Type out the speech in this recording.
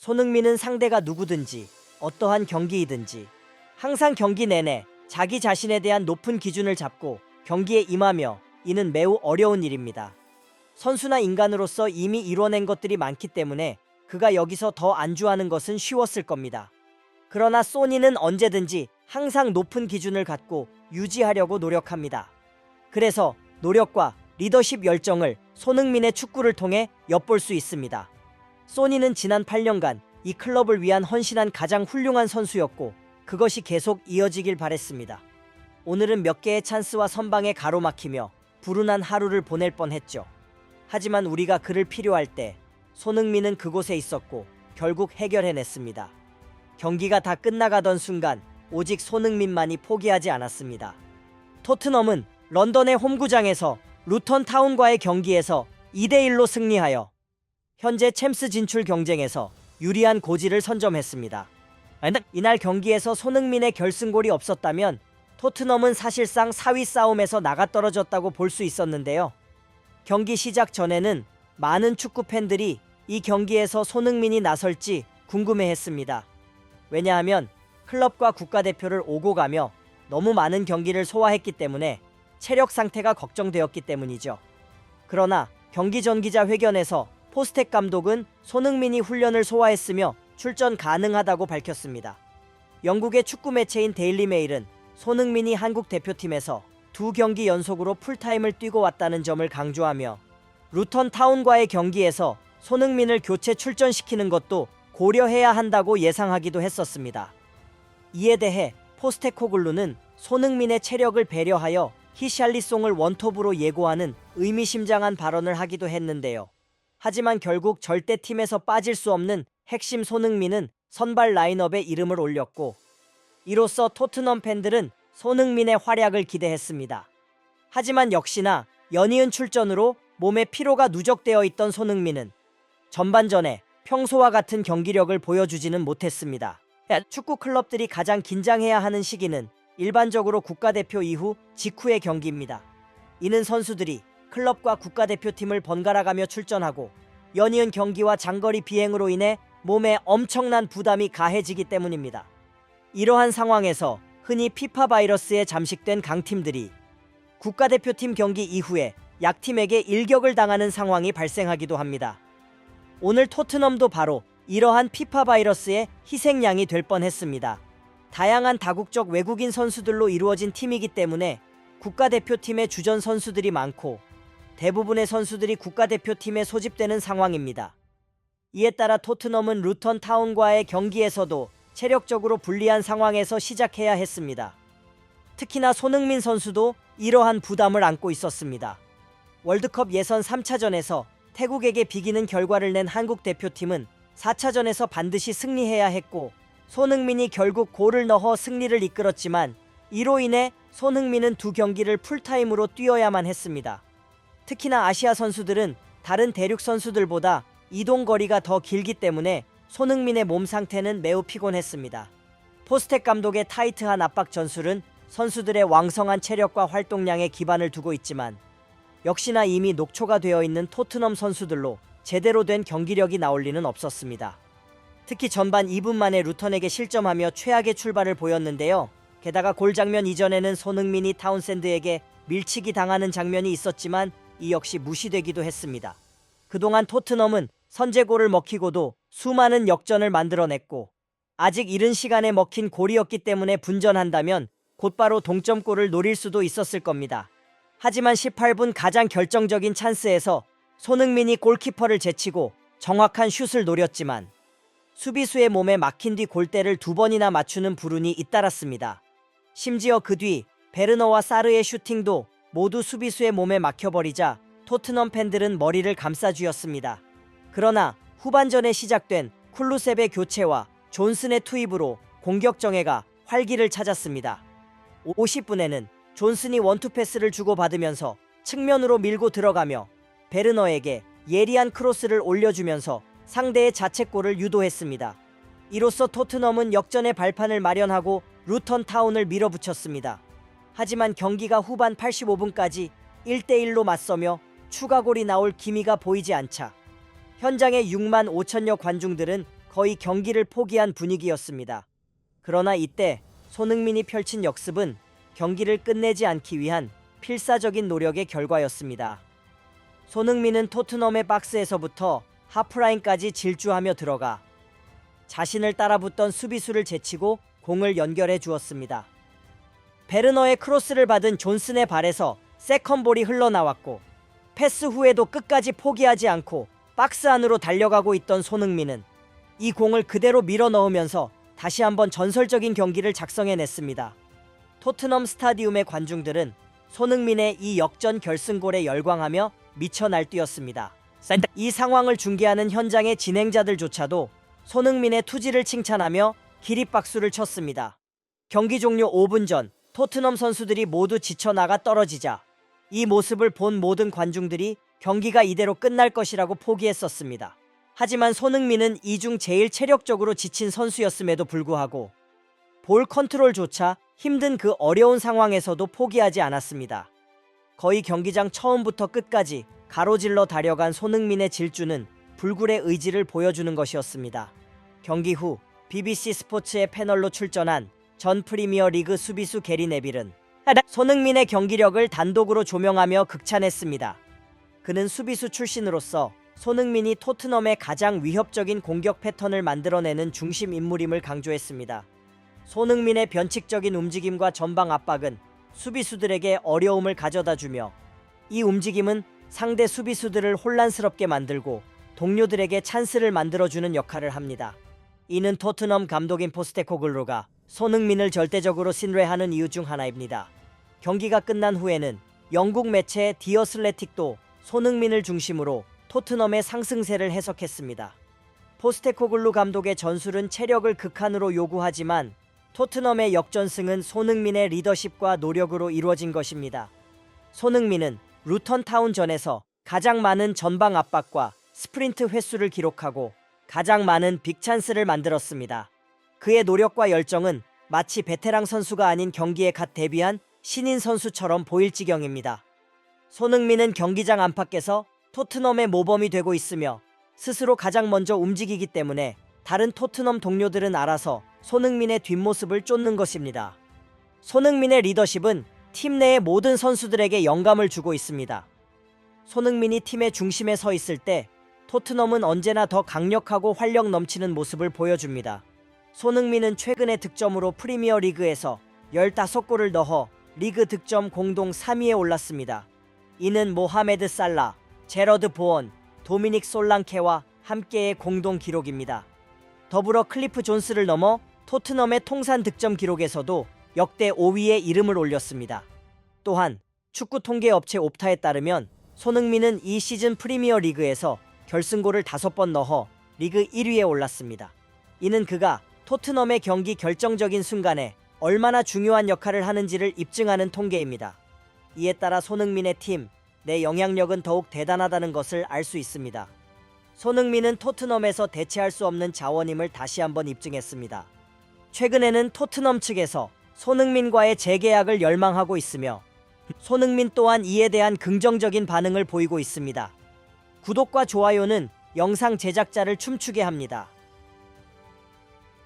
손흥민은 상대가 누구든지 어떠한 경기이든지 항상 경기 내내 자기 자신에 대한 높은 기준을 잡고 경기에 임하며 이는 매우 어려운 일입니다. 선수나 인간으로서 이미 이뤄낸 것들이 많기 때문에 그가 여기서 더 안주하는 것은 쉬웠을 겁니다. 그러나 소니는 언제든지 항상 높은 기준을 갖고 유지하려고 노력합니다. 그래서 노력과 리더십 열정을 손흥민의 축구를 통해 엿볼 수 있습니다. 소니는 지난 8년간 이 클럽을 위한 헌신한 가장 훌륭한 선수였고 그것이 계속 이어지길 바랬습니다. 오늘은 몇 개의 찬스와 선방에 가로막히며 불운한 하루를 보낼 뻔했죠. 하지만 우리가 그를 필요할 때 손흥민은 그곳에 있었고 결국 해결해냈습니다. 경기가 다 끝나가던 순간 오직 손흥민만이 포기하지 않았습니다. 토트넘은 런던의 홈구장에서 루턴 타운과의 경기에서 2대1로 승리하여 현재 챔스 진출 경쟁에서 유리한 고지를 선점했습니다. 이날 경기에서 손흥민의 결승골이 없었다면 토트넘은 사실상 4위 싸움에서 나가떨어졌다고 볼 수 있었는데요. 경기 시작 전에는 많은 축구 팬들이 이 경기에서 손흥민이 나설지 궁금해했습니다. 왜냐하면 클럽과 국가대표를 오고 가며 너무 많은 경기를 소화했기 때문에 체력 상태가 걱정되었기 때문이죠. 그러나 경기 전 기자회견에서 포스텍 감독은 손흥민이 훈련을 소화했으며 출전 가능하다고 밝혔습니다. 영국의 축구 매체인 데일리 메일은 손흥민이 한국 대표팀에서 2경기 연속으로 풀타임을 뛰고 왔다는 점을 강조하며 루턴 타운과의 경기에서 손흥민을 교체 출전시키는 것도 고려해야 한다고 예상하기도 했었습니다. 이에 대해 포스테코글루는 손흥민의 체력을 배려하여 히샬리송을 원톱으로 예고하는 의미심장한 발언을 하기도 했는데요. 하지만 결국 절대 팀에서 빠질 수 없는 핵심 손흥민은 선발 라인업에 이름을 올렸고 이로써 토트넘 팬들은 손흥민의 활약을 기대했습니다. 하지만 역시나 연이은 출전으로 몸에 피로가 누적되어 있던 손흥민은 전반전에 평소와 같은 경기력을 보여주지는 못했습니다. 축구 클럽들이 가장 긴장해야 하는 시기는 일반적으로 국가대표 이후 직후의 경기입니다. 이는 선수들이 클럽과 국가대표팀을 번갈아가며 출전하고 연이은 경기와 장거리 비행으로 인해 몸에 엄청난 부담이 가해지기 때문입니다. 이러한 상황에서 흔히 피파 바이러스에 잠식된 강팀들이 국가대표팀 경기 이후에 약팀에게 일격을 당하는 상황이 발생하기도 합니다. 오늘 토트넘도 바로 이러한 피파 바이러스의 희생양이 될 뻔했습니다. 다양한 다국적 외국인 선수들로 이루어진 팀이기 때문에 국가대표팀의 주전 선수들이 많고 대부분의 선수들이 국가대표팀에 소집되는 상황입니다. 이에 따라 토트넘은 루턴 타운과의 경기에서도 체력적으로 불리한 상황에서 시작해야 했습니다. 특히나 손흥민 선수도 이러한 부담을 안고 있었습니다. 월드컵 예선 3차전에서 태국에게 비기는 결과를 낸 한국 대표팀은 4차전에서 반드시 승리해야 했고 손흥민이 결국 골을 넣어 승리를 이끌었지만 이로 인해 손흥민은 2경기를 풀타임으로 뛰어야만 했습니다. 특히나 아시아 선수들은 다른 대륙 선수들보다 이동 거리가 더 길기 때문에 손흥민의 몸 상태는 매우 피곤했습니다. 포스텍 감독의 타이트한 압박 전술은 선수들의 왕성한 체력과 활동량에 기반을 두고 있지만 역시나 이미 녹초가 되어 있는 토트넘 선수들로 제대로 된 경기력이 나올 리는 없었습니다. 특히 전반 2분 만에 루턴에게 실점하며 최악의 출발을 보였는데요. 게다가 골 장면 이전에는 손흥민이 타운샌드에게 밀치기 당하는 장면이 있었지만 이 역시 무시되기도 했습니다. 그동안 토트넘은 선제골을 먹히고도 수많은 역전을 만들어냈고 아직 이른 시간에 먹힌 골이었기 때문에 분전한다면 곧바로 동점골을 노릴 수도 있었을 겁니다. 하지만 18분 가장 결정적인 찬스에서 손흥민이 골키퍼를 제치고 정확한 슛을 노렸지만 수비수의 몸에 막힌 뒤 골대를 2번이나 맞추는 불운이 잇따랐습니다. 심지어 그 뒤 베르너와 사르의 슈팅도 모두 수비수의 몸에 막혀버리자 토트넘 팬들은 머리를 감싸쥐었습니다. 그러나 후반전에 시작된 쿨루셉의 교체와 존슨의 투입으로 공격 정예가 활기를 찾았습니다. 50분에는 존슨이 원투 패스를 주고받으면서 측면으로 밀고 들어가며 베르너에게 예리한 크로스를 올려주면서 상대의 자책골을 유도했습니다. 이로써 토트넘은 역전의 발판을 마련하고 루턴 타운을 밀어붙였습니다. 하지만 경기가 후반 85분까지 1대1로 맞서며 추가골이 나올 기미가 보이지 않자 현장의 6만 5천여 관중들은 거의 경기를 포기한 분위기였습니다. 그러나 이때 손흥민이 펼친 역습은 경기를 끝내지 않기 위한 필사적인 노력의 결과였습니다. 손흥민은 토트넘의 박스에서부터 하프라인까지 질주하며 들어가 자신을 따라붙던 수비수를 제치고 공을 연결해 주었습니다. 베르너의 크로스를 받은 존슨의 발에서 세컨볼이 흘러나왔고 패스 후에도 끝까지 포기하지 않고 박스 안으로 달려가고 있던 손흥민은 이 공을 그대로 밀어 넣으면서 다시 한번 전설적인 경기를 작성해냈습니다. 토트넘 스타디움의 관중들은 손흥민의 이 역전 결승골에 열광하며 미쳐 날뛰었습니다. 이 상황을 중계하는 현장의 진행자들조차도 손흥민의 투지를 칭찬하며 기립박수를 쳤습니다. 경기 종료 5분 전 토트넘 선수들이 모두 지쳐나가 떨어지자 이 모습을 본 모든 관중들이 경기가 이대로 끝날 것이라고 포기했었습니다. 하지만 손흥민은 이 중 제일 체력적으로 지친 선수였음에도 불구하고 볼 컨트롤조차 힘든 그 어려운 상황에서도 포기하지 않았습니다. 거의 경기장 처음부터 끝까지 가로질러 달려간 손흥민의 질주는 불굴의 의지를 보여주는 것이었습니다. 경기 후 BBC 스포츠의 패널로 출전한 전 프리미어리그 수비수 게리 네빌은 손흥민의 경기력을 단독으로 조명하며 극찬했습니다. 그는 수비수 출신으로서 손흥민이 토트넘의 가장 위협적인 공격 패턴을 만들어내는 중심 인물임을 강조했습니다. 손흥민의 변칙적인 움직임과 전방 압박은 수비수들에게 어려움을 가져다주며 이 움직임은 상대 수비수들을 혼란스럽게 만들고 동료들에게 찬스를 만들어주는 역할을 합니다. 이는 토트넘 감독인 포스테코글루가 손흥민을 절대적으로 신뢰하는 이유 중 하나입니다. 경기가 끝난 후에는 영국 매체 디 어슬레틱도 손흥민을 중심으로 토트넘의 상승세를 해석했습니다. 포스테코글루 감독의 전술은 체력을 극한으로 요구하지만 토트넘의 역전승은 손흥민의 리더십과 노력으로 이루어진 것입니다. 손흥민은 루턴 타운전에서 가장 많은 전방 압박과 스프린트 횟수를 기록하고 가장 많은 빅찬스를 만들었습니다. 그의 노력과 열정은 마치 베테랑 선수가 아닌 경기에 갓 데뷔한 신인 선수처럼 보일 지경입니다. 손흥민은 경기장 안팎에서 토트넘의 모범이 되고 있으며 스스로 가장 먼저 움직이기 때문에 다른 토트넘 동료들은 알아서 손흥민의 뒷모습을 쫓는 것입니다. 손흥민의 리더십은 팀 내의 모든 선수들에게 영감을 주고 있습니다. 손흥민이 팀의 중심에 서 있을 때 토트넘은 언제나 더 강력하고 활력 넘치는 모습을 보여줍니다. 손흥민은 최근의 득점으로 프리미어 리그에서 15골을 넣어 리그 득점 공동 3위에 올랐습니다. 이는 모하메드 살라, 제러드 보언, 도미닉 솔랑케와 함께의 공동 기록입니다. 더불어 클리프 존스를 넘어 토트넘의 통산 득점 기록에서도 역대 5위에 이름을 올렸습니다. 또한 축구 통계 업체 옵타에 따르면 손흥민은 이 시즌 프리미어 리그에서 결승골을 5번 넣어 리그 1위에 올랐습니다. 이는 그가 토트넘의 경기 결정적인 순간에 얼마나 중요한 역할을 하는지를 입증하는 통계입니다. 이에 따라 손흥민의 팀 내 영향력은 더욱 대단하다는 것을 알 수 있습니다. 손흥민은 토트넘에서 대체할 수 없는 자원임을 다시 한번 입증했습니다. 최근에는 토트넘 측에서 손흥민과의 재계약을 열망하고 있으며 손흥민 또한 이에 대한 긍정적인 반응을 보이고 있습니다. 구독과 좋아요는 영상 제작자를 춤추게 합니다.